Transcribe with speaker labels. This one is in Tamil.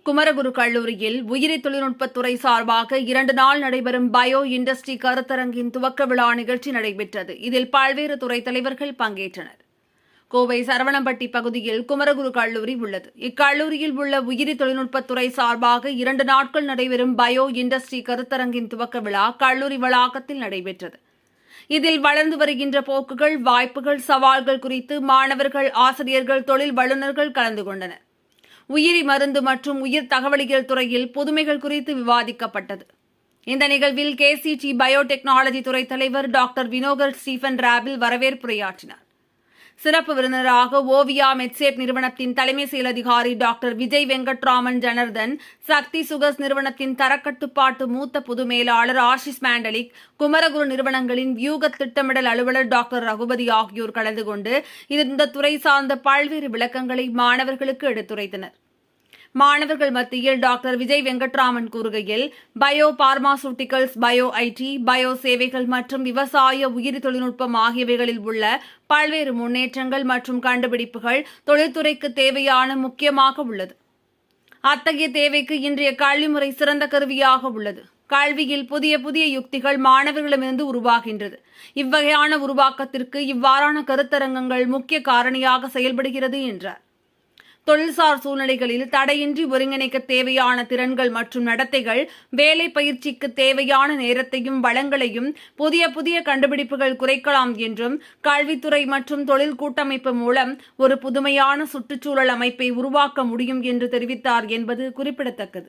Speaker 1: குமரகுரு கல்லூரியில் உயிரி தொழில்நுட்பத்துறை சார்பாக 2 நாள் நடைபெறும் பயோ இண்டஸ்ட்ரி கருத்தரங்கின் துவக்க விழா நிகழ்ச்சி நடைபெற்றது. இதில் பல்வேறு துறை தலைவர்கள் பங்கேற்றனர். கோவை சரவணம்பட்டி பகுதியில் குமரகுரு கல்லூரி உள்ளது. இக்கல்லூரியில் உள்ள உயிரி தொழில்நுட்பத்துறை சார்பாக 2 நாட்கள் நடைபெறும் பயோ இண்டஸ்ட்ரி கருத்தரங்கின் துவக்க விழா கல்லூரி வளாகத்தில் நடைபெற்றது. இதில் வளர்ந்து வருகின்ற போக்குகள், வாய்ப்புகள், சவால்கள் குறித்து மாணவர்கள், ஆசிரியர்கள், தொழில் வல்லுநர்கள் கலந்து கொண்டனர். உயிரி மருந்து மற்றும் உயிர் தகவலியல் துறையில் புதுமைகள் குறித்து விவாதிக்கப்பட்டது. இந்த நிகழ்வில் KCT பயோடெக்னாலஜி துறை தலைவர் டாக்டர் வினோகர் ஸ்டீபன் ராபில் வரவேற்புரையாற்றினார். சிறப்பு விருந்தினராக ஓவியா மெட்சேட் நிறுவனத்தின் தலைமை செயல் அதிகாரி டாக்டர் விஜய் வெங்கட்ராமன் ஜனர்தன், சக்தி சுகர்ஸ் நிறுவனத்தின் தரக்கட்டுப்பாட்டு மூத்த பொது மேலாளர் ஆஷிஷ் மாண்டலிக், குமரகுரு நிறுவனங்களின் வியூக திட்டமிடல் அலுவலர் டாக்டர் ரகுபதி ஆகியோர் கலந்து கொண்டு இந்த துறை சார்ந்த பல்வேறு விளக்கங்களை மாணவர்களுக்கு எடுத்துரைத்தனர். மாணவர்கள் மத்தியில் டாக்டர் விஜய் வெங்கட்ராமன் கூறுகையில், bio pharmaceuticals, bio IT, bio சேவைகள் மற்றும் விவசாய உயிரி தொழில்நுட்பம் ஆகியவைகளில் உள்ள பல்வேறு முன்னேற்றங்கள் மற்றும் கண்டுபிடிப்புகள் தொழில்துறைக்கு தேவையான முக்கியமாக உள்ளது. அத்தகைய தேவைக்கு இன்றைய கல்வி முறை சிறந்த கருவியாக உள்ளது. கல்வியில் புதிய புதிய யுக்திகள் மாணவர்களிடமிருந்து உருவாகின்றது. இவ்வகையான உருவாக்கத்திற்கு இவ்வாறான கருத்தரங்கங்கள் முக்கிய காரணியாக செயல்படுகிறது என்றார். தொழில்சார் சூழ்நிலைகளில் தடையின்றி ஒருங்கிணைக்க தேவையான திறன்கள் மற்றும் நடத்தைகள், வேலை பயிற்சிக்கு தேவையான நேரத்தையும் வளங்களையும் புதிய புதிய கண்டுபிடிப்புகள் குறைக்கலாம் என்றும், கல்வித்துறை மற்றும் தொழில் கூட்டமைப்பு மூலம் ஒரு புதுமையான சுற்றுச்சூழல் அமைப்பை உருவாக்க முடியும் என்று தெரிவித்தார் என்பது குறிப்பிடத்தக்கது.